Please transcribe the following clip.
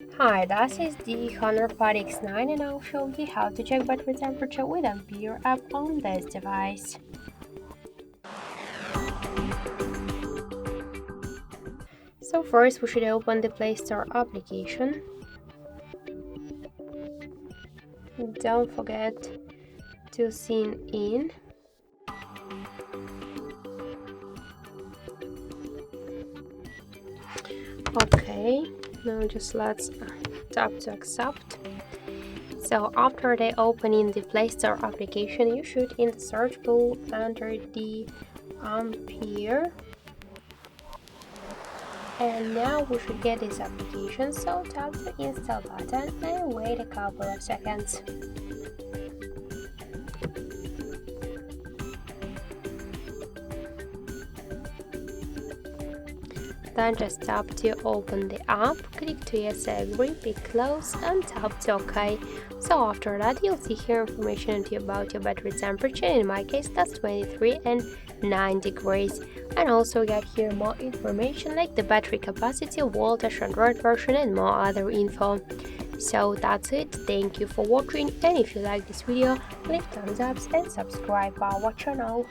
Hi, this is the Honor Pod X9 and I'll show you how to check battery temperature with Ampere app on this device. So first we should open the Play Store application. Don't forget to sign in. Okay, now just let's tap to accept. So after they open in the Play Store application, you should in the search pool enter the Ampere. And now we should get this application, so tap the install button and wait a couple of seconds. Then just tap to open the app, click to yes I agree, pick close and tap to OK. So after that you'll see here information about your battery temperature. In my case that's 23 and 9 degrees, and also get here more information like the battery capacity, voltage, Android version and more other info. So that's it, thank you for watching, and if you like this video leave thumbs up and subscribe our channel.